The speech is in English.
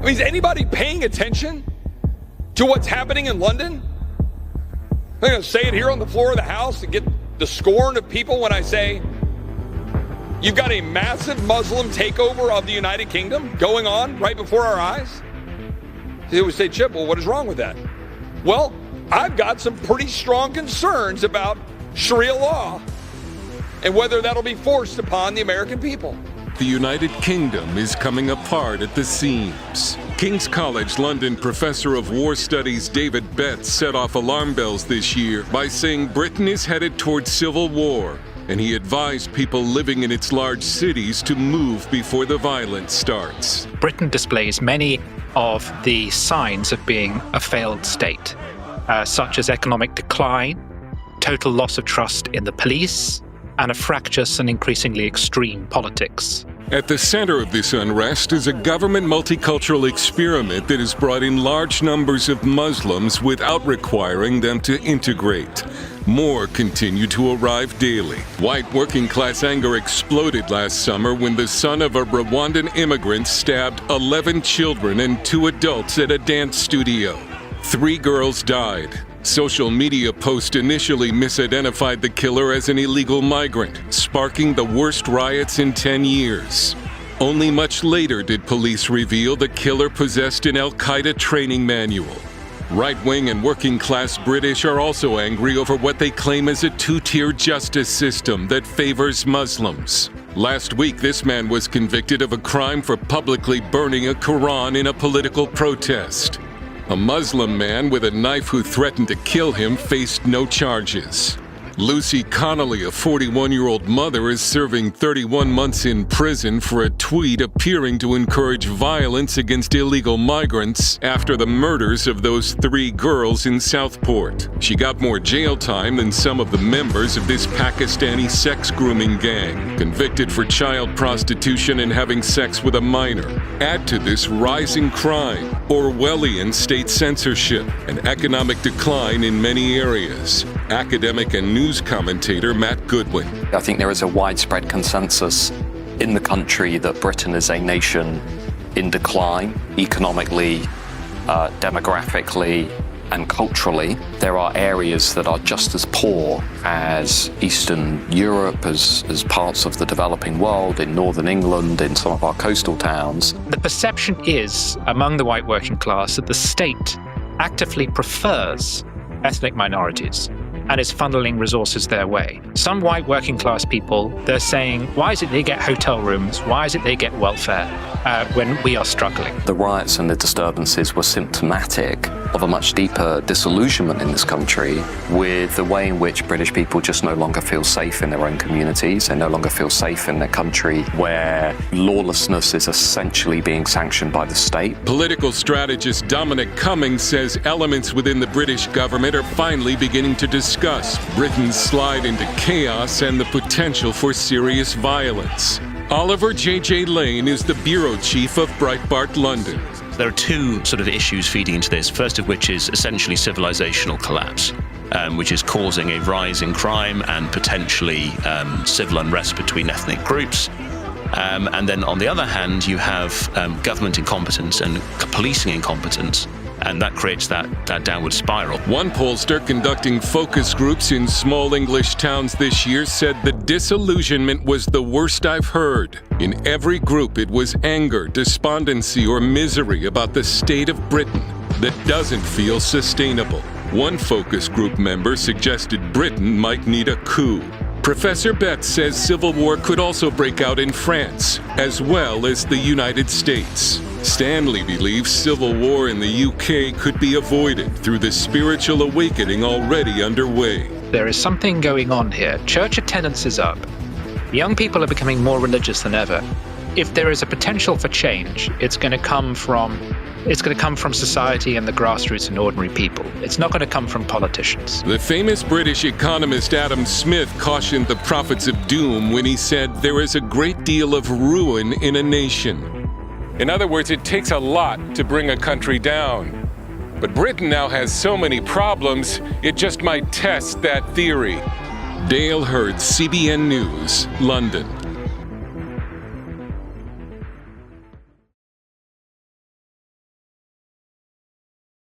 I mean, is anybody paying attention to what's happening in London? I'm going to say it here on the floor of the House and get the scorn of people when I say you've got a massive Muslim takeover of the United Kingdom going on right before our eyes. They would say, Chip, well, what is wrong with that? Well, I've got some pretty strong concerns about Sharia law and whether that'll be forced upon the American people. The United Kingdom is coming apart at the seams. King's College London professor of war studies David Betts set off alarm bells this year by saying Britain is headed towards civil war, and he advised people living in its large cities to move before the violence starts. Britain displays many of the signs of being a failed state, such as economic decline, total loss of trust in the police, and a fractious and increasingly extreme politics. At the center of this unrest is a government multicultural experiment that has brought in large numbers of Muslims without requiring them to integrate. More continue to arrive daily. White working-class anger exploded last summer when the son of a Rwandan immigrant stabbed 11 children and 2 adults at a dance studio. 3 girls died. Social media posts initially misidentified the killer as an illegal migrant, sparking the worst riots in 10 years. Only much later did police reveal the killer possessed an Al-Qaeda training manual. Right-wing and working-class British are also angry over what they claim is a 2-tier justice system that favors Muslims. Last week, this man was convicted of a crime for publicly burning a Quran in a political protest. A Muslim man with a knife who threatened to kill him faced no charges. Lucy Connolly, a 41-year-old mother, is serving 31 months in prison for a tweet appearing to encourage violence against illegal migrants after the murders of those 3 girls in Southport. She got more jail time than some of the members of this Pakistani sex grooming gang, convicted for child prostitution and having sex with a minor. Add to this rising crime, Orwellian state censorship, and economic decline in many areas. Academic and news commentator Matt Goodwin. I think there is a widespread consensus in the country that Britain is a nation in decline, economically, demographically, and culturally. There are areas that are just as poor as Eastern Europe, as parts of the developing world, in Northern England, in some of our coastal towns. The perception is, among the white working class, that the state actively prefers ethnic minorities and is funneling resources their way. Some white working class people, they're saying, why is it they get hotel rooms? Why is it they get welfare when we are struggling? The riots and the disturbances were symptomatic of a much deeper disillusionment in this country with the way in which British people just no longer feel safe in their own communities. They no longer feel safe in their country where lawlessness is essentially being sanctioned by the state. Political strategist Dominic Cummings says elements within the British government are finally beginning to discuss Britain's slide into chaos and the potential for serious violence. Oliver J.J. Lane is the bureau chief of Breitbart London. There are 2 sort of issues feeding into this, first of which is essentially civilizational collapse, which is causing a rise in crime and potentially civil unrest between ethnic groups. And then on the other hand, you have government incompetence and policing incompetence, and that creates that downward spiral. One pollster conducting focus groups in small English towns this year said the disillusionment was the worst I've heard. In every group, it was anger, despondency, or misery about the state of Britain that doesn't feel sustainable. One focus group member suggested Britain might need a coup. Professor Betts says civil war could also break out in France, as well as the United States. Stanley believes civil war in the UK could be avoided through the spiritual awakening already underway. There is something going on here. Church attendance is up. Young people are becoming more religious than ever. If there is a potential for change, it's going to come from society and the grassroots and ordinary people. It's not going to come from politicians. The famous British economist Adam Smith cautioned the prophets of doom when he said there is a great deal of ruin in a nation. In other words, it takes a lot to bring a country down. But Britain now has so many problems, it just might test that theory. Dale Hurd, CBN News, London.